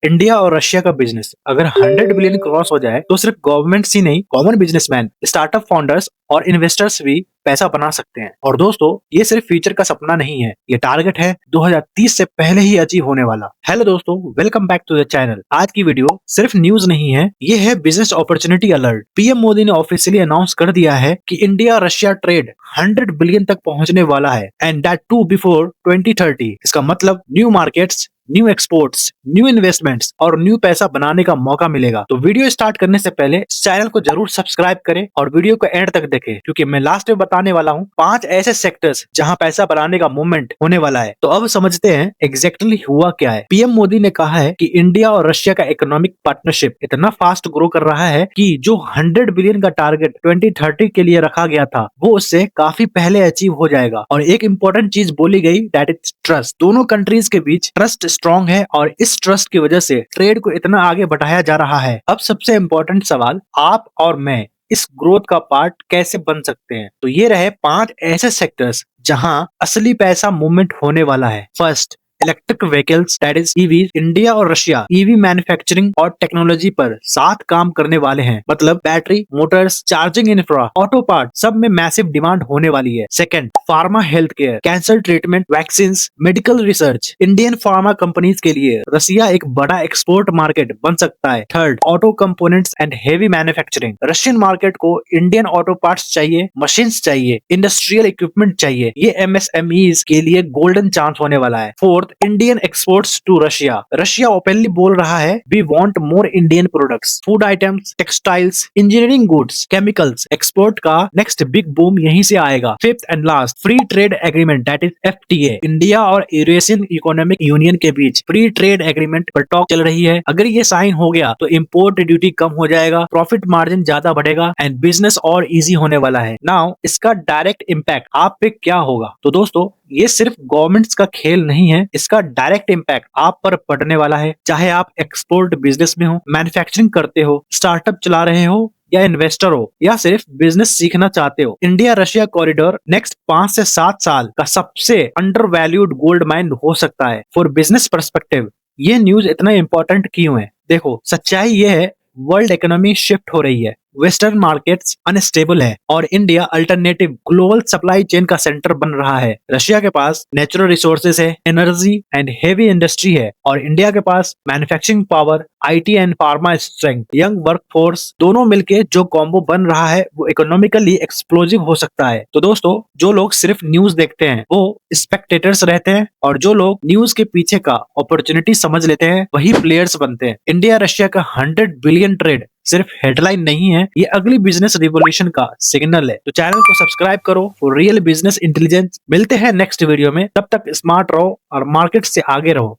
India और Russia का business अगर 100 बिलियन क्रॉस हो जाए तो सिर्फ गवर्नमेंट्स ही नहीं, कॉमन बिजनेसमैन, स्टार्टअप फाउंडर्स और इन्वेस्टर्स भी पैसा बना सकते हैं। और दोस्तों, ये सिर्फ फ्यूचर का सपना नहीं है, ये टारगेट है 2030 से पहले ही अचीव होने वाला। हेलो दोस्तों, welcome back to the channel. आज की वीडियो सिर्फ न्यूज नहीं है, ये है business opportunity alert. PM Modi ने ऑफिशियली अनाउंस कर दिया है कि इंडिया रशिया ट्रेड 100 बिलियन तक पहुंचने वाला है, एंड दैट टू बिफोर 2030। इसका मतलब new markets, new exports, new investments और न्यू पैसा बनाने का मौका मिलेगा। तो वीडियो स्टार्ट करने से पहले इस चैनल को जरूर सब्सक्राइब करें और वीडियो को एंड तक देखें, क्योंकि मैं लास्ट में बताने वाला हूँ 5 ऐसे सेक्टर्स जहां पैसा बनाने का मूवमेंट होने वाला है। तो अब समझते हैं एग्जैक्टली हुआ क्या है। पीएम मोदी ने कहा है कि इंडिया और रशिया का इकोनॉमिक पार्टनरशिप इतना फास्ट ग्रो कर रहा है कि जो 100 बिलियन का टारगेट 2030 के लिए रखा गया था, वो उससे काफी पहले अचीव हो जाएगा। और एक इंपॉर्टेंट चीज बोली गई, दैट इज ट्रस्ट। दोनों कंट्रीज के बीच ट्रस्ट स्ट्रांग है और इस ट्रस्ट की वजह से ट्रेड को इतना आगे बढ़ाया जा रहा है। अब सबसे इम्पोर्टेंट सवाल, आप और मैं इस ग्रोथ का पार्ट कैसे बन सकते हैं? तो ये रहे 5 ऐसे सेक्टर्स जहां असली पैसा मूवमेंट होने वाला है। First, electric vehicles, that is EV. India और रशिया ईवी मैन्युफैक्चरिंग और टेक्नोलॉजी पर साथ काम करने वाले हैं। मतलब battery, Motors, charging infra, auto part, सब में मैसिव डिमांड होने वाली है। Second, pharma health care, cancer treatment, vaccine, medical research. Indian pharma companies के लिए रसिया एक बड़ा एक्सपोर्ट मार्केट बन सकता है। Third, auto components and heavy manufacturing. Russian market को इंडियन ऑटो पार्ट्स चाहिए, मशीन्स चाहिए, इंडस्ट्रियल इक्विपमेंट चाहिए। ये एमएसएमईज के लिए गोल्डन चांस होने वाला है। Fourth, Indian exports to Russia. Russia openly बोल रहा है, we want more Indian products, food items, textiles, engineering goods, chemicals. Export का नेक्स्ट बिग बूम यहीं से आएगा। Fifth and last, free trade agreement, that is FTA. India और Eurasian economic union के बीच फ्री ट्रेड एग्रीमेंट पर talk चल रही है। अगर ये साइन हो गया तो इम्पोर्ट ड्यूटी कम हो जाएगा, प्रॉफिट मार्जिन ज्यादा बढ़ेगा एंड बिजनेस और इजी होने वाला है। नाउ इसका डायरेक्ट इम्पैक्ट आप पे क्या होगा? तो दोस्तों, ये सिर्फ गवर्नमेंट्स का खेल नहीं है, इसका डायरेक्ट इम्पैक्ट आप पर पड़ने वाला है। चाहे आप एक्सपोर्ट बिजनेस में हो, मैन्युफैक्चरिंग करते हो, स्टार्टअप चला रहे हो, या इन्वेस्टर हो, या सिर्फ बिजनेस सीखना चाहते हो। इंडिया रशिया कॉरिडोर नेक्स्ट 5 से 7 साल का सबसे अंडर वैल्यूड गोल्ड माइन हो सकता है। फॉर बिजनेस पर्सपेक्टिव ये न्यूज इतना इंपॉर्टेंट क्यों है? देखो, सच्चाई ये है, वर्ल्ड इकोनॉमी शिफ्ट हो रही है, वेस्टर्न मार्केट्स अनस्टेबल है और India alternative global supply chain का सेंटर बन रहा है। रशिया के पास नेचुरल रिसोर्सेज है, एनर्जी एंड हेवी इंडस्ट्री है, और इंडिया के पास manufacturing power, IT and pharma strength, young workforce. दोनों मिलके जो कॉम्बो बन रहा है वो इकोनॉमिकली एक्सप्लोजिव हो सकता है। तो दोस्तों, जो लोग सिर्फ न्यूज देखते हैं वो स्पेक्टेटर्स रहते हैं, और जो लोग न्यूज के पीछे का अपॉर्चुनिटी समझ लेते हैं वही प्लेयर्स बनते हैं। इंडिया रशिया का 100 बिलियन ट्रेड सिर्फ हेडलाइन नहीं है, ये अगली बिजनेस रिवॉल्यूशन का सिग्नल है। तो चैनल को सब्सक्राइब करो फॉर रियल बिजनेस इंटेलिजेंस। मिलते हैं नेक्स्ट वीडियो में, तब तक स्मार्ट रहो और मार्केट से आगे रहो।